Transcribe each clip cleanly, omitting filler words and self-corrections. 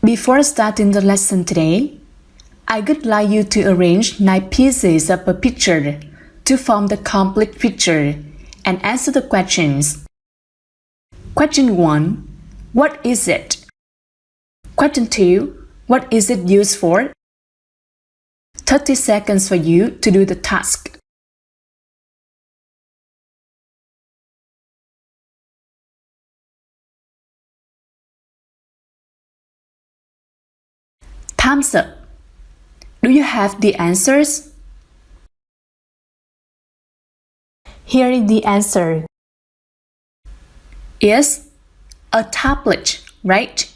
Before starting the lesson today, I would like you to arrange 9 pieces of a picture to form the complete picture and answer the questions. Question 1. What is it? Question 2. What is it used for? 30 seconds for you to do the task. Time's up. Do you have the answers? Here is the answer. Yes, a tablet, right?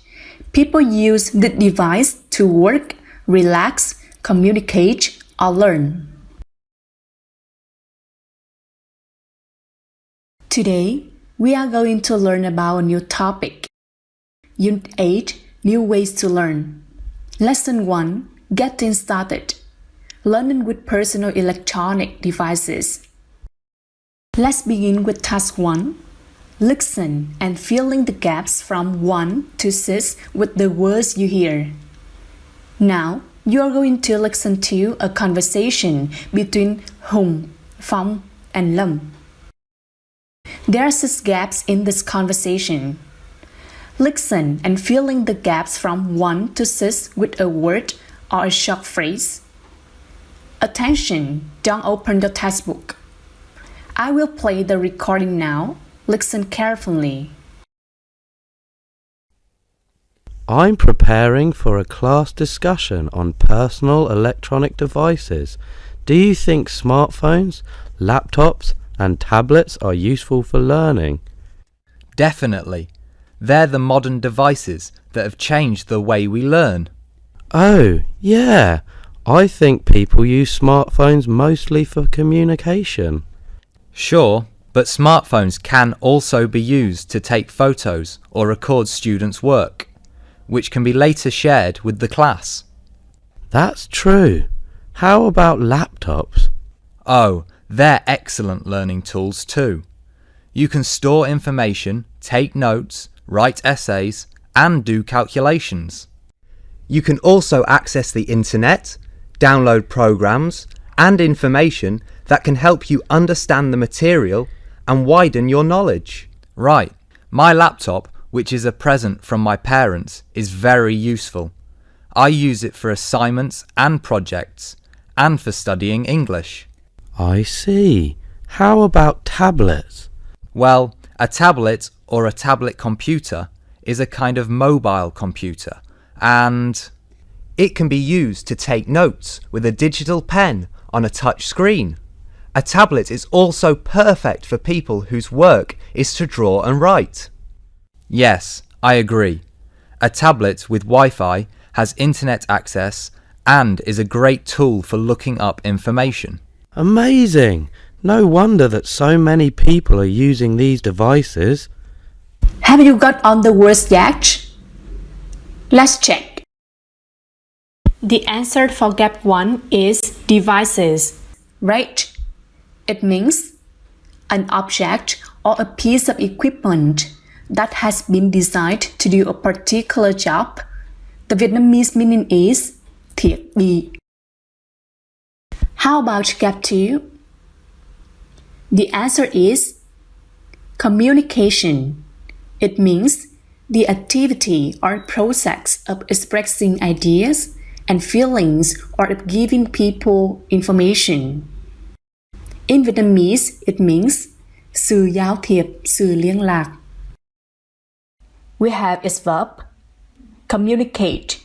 People use the device to work, relax, communicate, or learn. Today, we are going to learn about a new topic. Unit 8, New Ways to Learn. Lesson 1, Getting Started. Learning with Personal Electronic Devices. Let's begin with Task 1. Listen and fill in the gaps from 1 to 6 with the words you hear. Now, you are going to listen to a conversation between Hùng, Phong, and Lâm. There are 6 gaps in this conversation. Listen and fill in the gaps from 1 to 6 with a word or a short phrase. Attention, don't open your textbook. I will play the recording now. Listen carefully. I'm preparing for a class discussion on personal electronic devices. Do you think smartphones, laptops, and tablets are useful for learning? Definitely. They're the modern devices that have changed the way we learn. Oh, yeah. I think people use smartphones mostly for communication. Sure, but smartphones can also be used to take photos or record students' work, which can be later shared with the class. That's true. How about laptops? Oh, they're excellent learning tools too. You can store information, take notes, write essays, and do calculations. You can also access the internet, download programs, and information that can help you understand the material and widen your knowledge. Right. My laptop, which is a present from my parents, is very useful. I use it for assignments and projects, and for studying English. I see. How about tablets? Well, a tablet or a tablet computer is a kind of mobile computer, and it can be used to take notes with a digital pen on a touch screen. A tablet is also perfect for people whose work is to draw and write. Yes, I agree. A tablet with Wi-Fi has internet access and is a great tool for looking up information. Amazing! No wonder that so many people are using these devices. Have you got all the words yet? Let's check. The answer for gap 1 is devices, right? It means an object or a piece of equipment that has been designed to do a particular job. The Vietnamese meaning is thiết bị. How about gap 2? The answer is communication. It means the activity or process of expressing ideas and feelings or of giving people information. In Vietnamese, it means sự giao thiệp, sự liên lạc. We have its verb, communicate.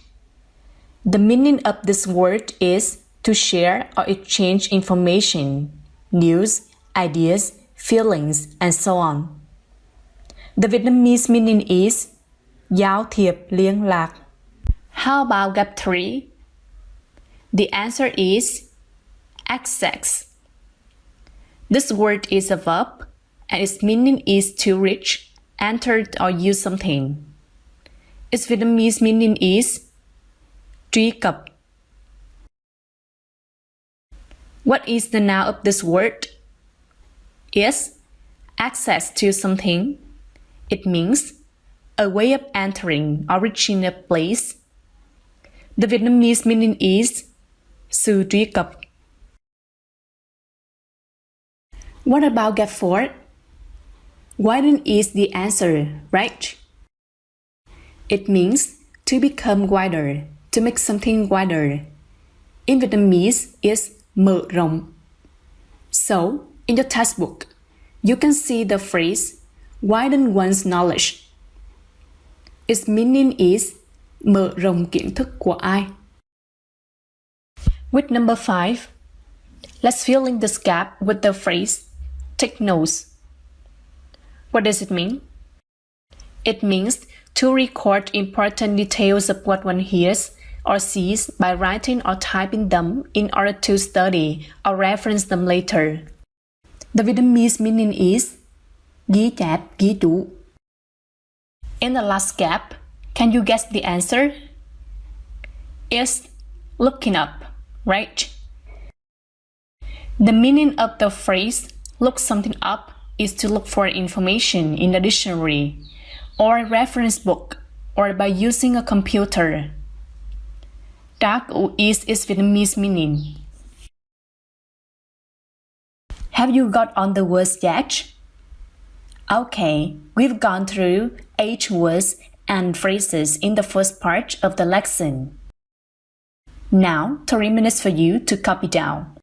The meaning of this word is to share or exchange information, news, ideas, feelings, and so on. The Vietnamese meaning is giao thiệp liên lạc. How about gap 3? The answer is access. This word is a verb and its meaning is to reach, enter, or use something. Its Vietnamese meaning is truy cập. What is the noun of this word? Yes, access to something. It means a way of entering or reaching a place, The Vietnamese meaning is sự truy cập. What about gap 4? Widen is the answer, right? It means to become wider, to make something wider. In Vietnamese, it's mở rộng. So, in your textbook, you can see the phrase widen one's knowledge. Its meaning is mở rộng kiến thức của ai. With number 5, let's fill in this gap with the phrase take notes. What does it mean? It means to record important details of what one hears or sees by writing or typing them in order to study or reference them later. The Vietnamese meaning is ghi chép, ghi chú. In the last gap, can you guess the answer? It's looking up, right? The meaning of the phrase look something up is to look for information in the dictionary or a reference book or by using a computer. That is its Vietnamese meaning. Have you got on the words yet? Okay, we've gone through 8 words and phrases in the first part of the lesson. Now, 3 minutes for you to copy down.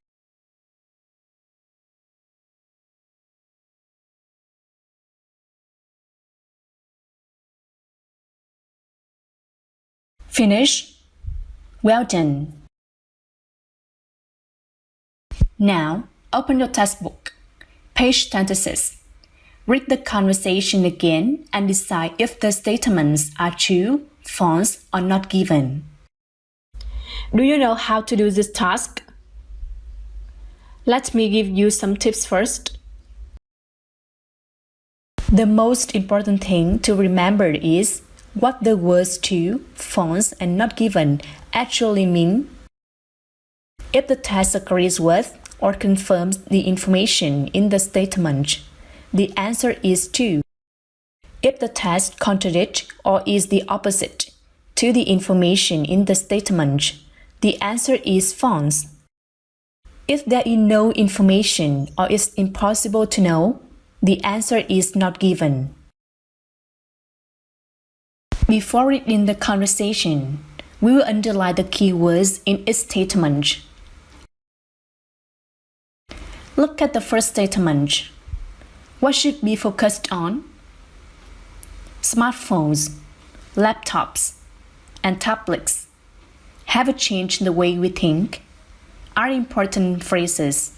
Finish? Well done. Now, open your textbook. Page 26. Read the conversation again and decide if the statements are true, false, or not given. Do you know how to do this task? Let me give you some tips first. The most important thing to remember is what the words true, false, and not given actually mean. If the text agrees with or confirms the information in the statement, the answer is true. If the text contradicts or is the opposite to the information in the statement, the answer is false. If there is no information or it's impossible to know, the answer is not given. Before reading the conversation, we will underline the keywords in each statement. Look at the first statement. What should be focused on? Smartphones, laptops, and tablets have changed the way we think, are important phrases.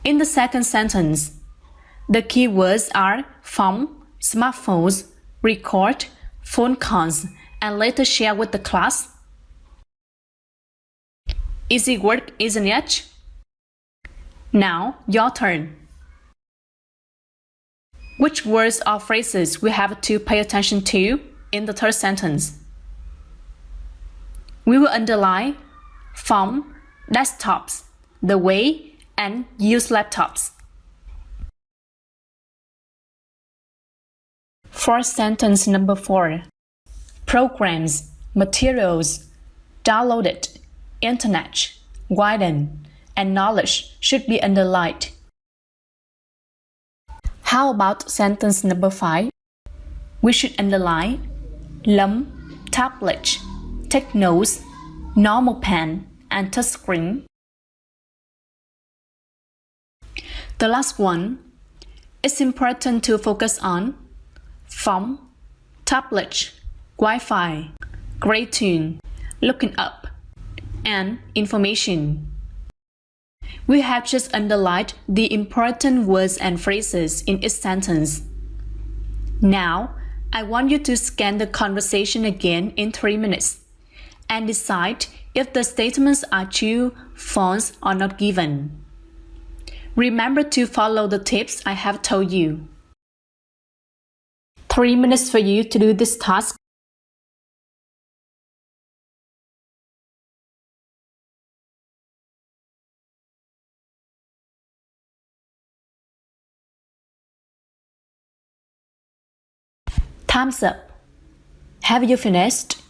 In the second sentence, the keywords are phone, smartphones, record, phone calls, and later share with the class. Easy work, isn't it? Now, your turn. Which words or phrases we have to pay attention to in the third sentence? We will underline phone, desktops, the way, and use laptops. For sentence number 4, programs, materials, downloaded, internet, widen, and knowledge should be underlined. How about sentence number 5? We should underline lấm, tablet, take notes, normal pen, and touchscreen. The last one, it's important to focus on phone, tablet, Wi-Fi, great tune, looking up, and information. We have just underlined the important words and phrases in each sentence. Now, I want you to scan the conversation again in 3 minutes and decide if the statements are true, false, or not given. Remember to follow the tips I have told you. 3 minutes for you to do this task. Time's up. Have you finished?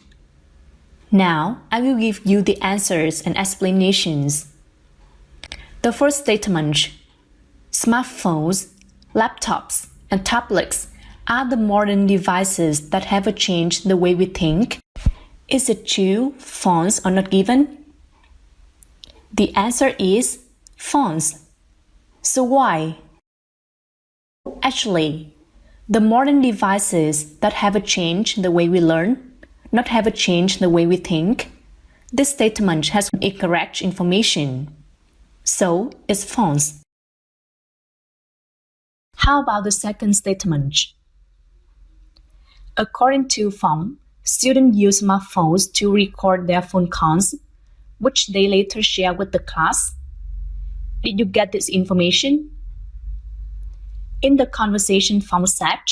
Now, I will give you the answers and explanations. The first statement: smartphones, laptops, and tablets are the modern devices that have changed the way we think. Is it true phones are not given? The answer is phones. So why? Actually, the modern devices that have changed the way we learn, not have changed the way we think. This statement has incorrect information. So, it's false. How about the second statement? According to Phong, students use smartphones to record their phone calls, which they later share with the class. Did you get this information? In the conversation Phong said,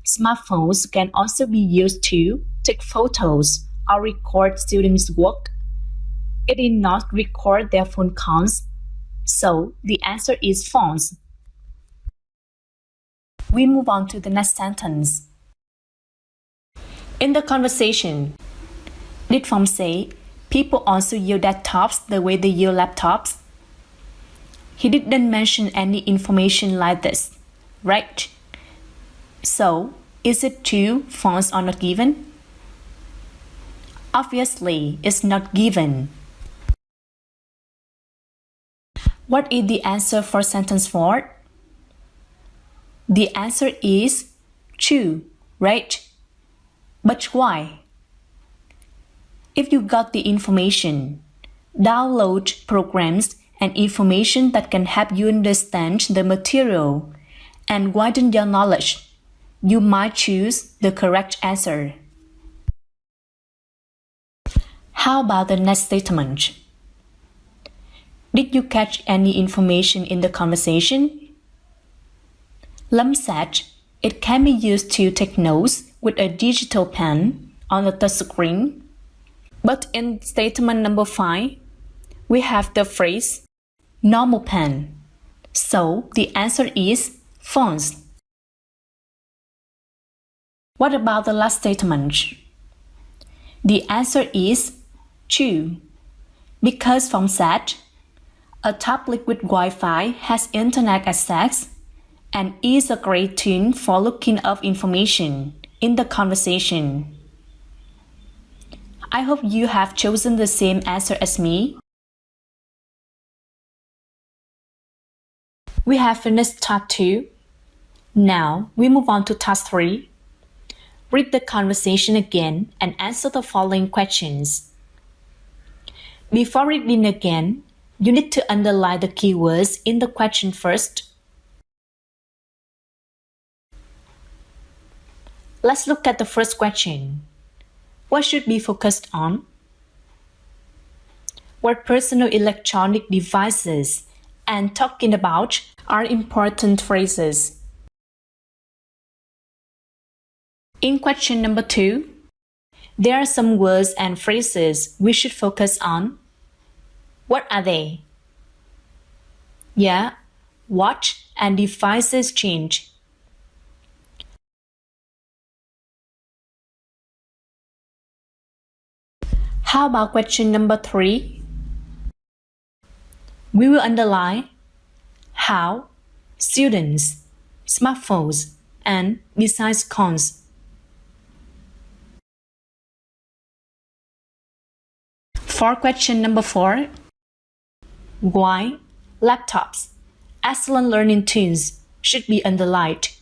smartphones can also be used to take photos or record students' work. It did not record their phone calls, so the answer is false. We move on to the next sentence. In the conversation, did Phong say people also use desktops the way they use laptops? He didn't mention any information like this, right? So, is it true phones are not given? Obviously, it's not given. What is the answer for sentence 4? The answer is true, right? But why? If you got the information, download programs and information that can help you understand the material and widen your knowledge, you might choose the correct answer. How about the next statement? Did you catch any information in the conversation? Lâm said it can be used to take notes with a digital pen on the touchscreen. But in statement number 5, we have the phrase normal pen. So the answer is false. What about the last statement? The answer is true, because Phong said a tablet with Wi-Fi has internet access and is a great tool for looking up information in the conversation. I hope you have chosen the same answer as me. We have finished task 2. Now we move on to task 3. Read the conversation again and answer the following questions. Before reading again, you need to underline the keywords in the question first. Let's look at the first question. What should be focused on? What personal electronic devices and talking about are important phrases. In question number 2, there are some words and phrases we should focus on. What are they? Yeah, watch and devices change. How about question number 3? We will underline how, students, smartphones, and besides cons. For question number 4, why laptops, excellent learning tools, should be underlined.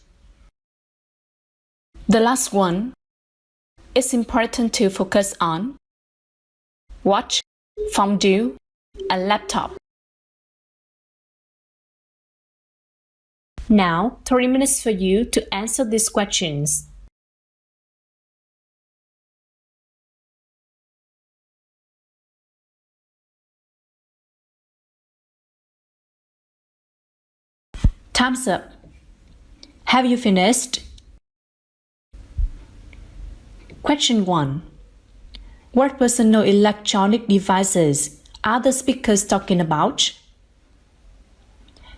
The last one, it's important to focus on watch, phone do, and laptop. Now, 3 minutes for you to answer these questions. Time's up. Have you finished? Question 1. What personal electronic devices are the speakers talking about?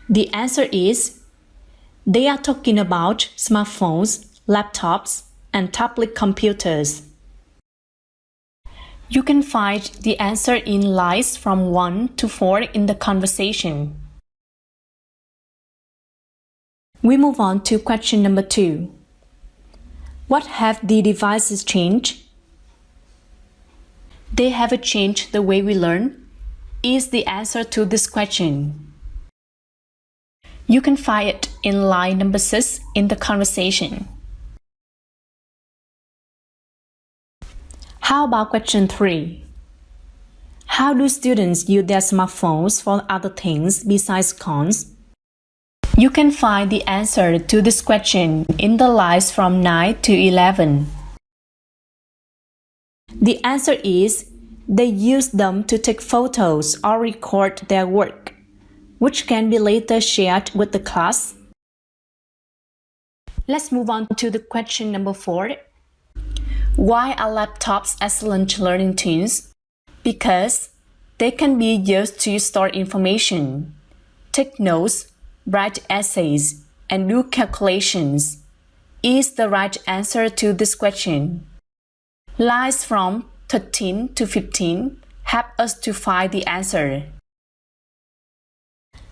The answer is, they are talking about smartphones, laptops, and tablet computers. You can find the answer in lines from 1 to 4 in the conversation. We move on to question number 2. What have the devices changed? They haven't changed the way we learn, is the answer to this question. You can find it in line number 6 in the conversation. How about question 3? How do students use their smartphones for other things besides cons? You can find the answer to this question in the lines from 9 to 11. The answer is they use them to take photos or record their work, which can be later shared with the class. Let's move on to the question number 4. Why are laptops excellent learning tools? Because they can be used to store information, take notes, write essays, and do calculations, is the right answer to this question. Lines from 13 to 15 help us to find the answer.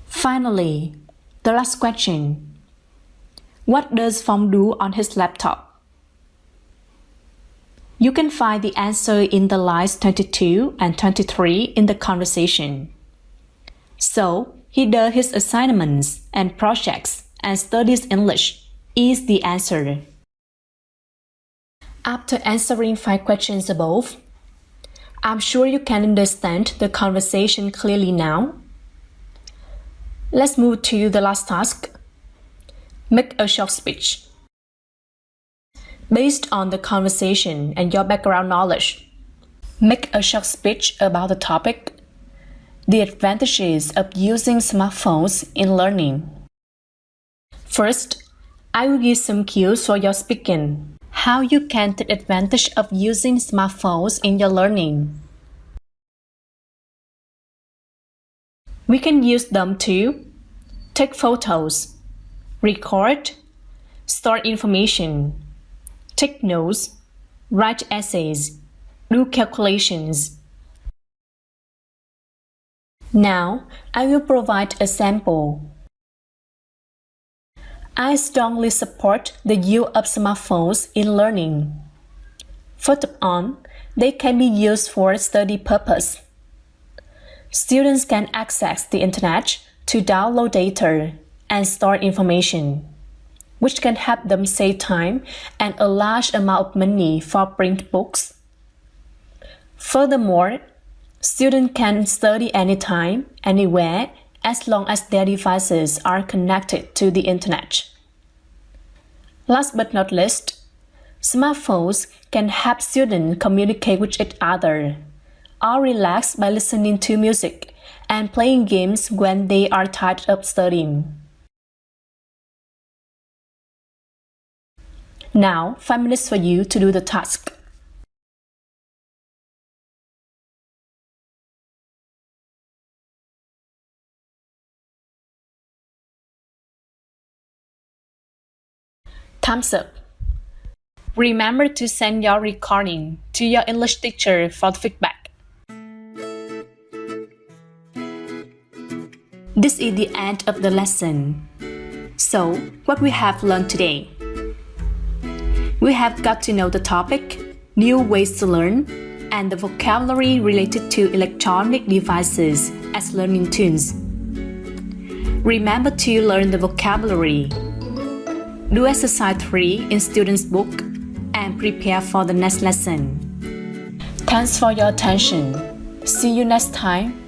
Finally, the last question. What does Phong do on his laptop? You can find the answer in the lines 22 and 23 in the conversation. So, he does his assignments and projects and studies English is the answer. After answering 5 questions above, I'm sure you can understand the conversation clearly now. Let's move to the last task. Make a short speech. Based on the conversation and your background knowledge, make a short speech about the topic. The advantages of using smartphones in learning. First, I will give some cues for your speaking. How you can take advantage of using smartphones in your learning. We can use them to take photos, record, store information, take notes, write essays, do calculations. Now, I will provide a sample. I strongly support the use of smartphones in learning. First of all, they can be used for study purpose. Students can access the internet to download data and store information, which can help them save time and a large amount of money for print books. Furthermore, students can study anytime, anywhere, as long as their devices are connected to the internet. Last but not least, smartphones can help students communicate with each other, or relax by listening to music and playing games when they are tired of studying. Now, 5 minutes for you to do the task. Thumbs up. Remember to send your recording to your English teacher for feedback. This is the end of the lesson. So, what we have learned today? We have got to know the topic, new ways to learn, and the vocabulary related to electronic devices as learning tools. Remember to learn the vocabulary. Do exercise 3 in student's book and prepare for the next lesson. Thanks for your attention. See you next time.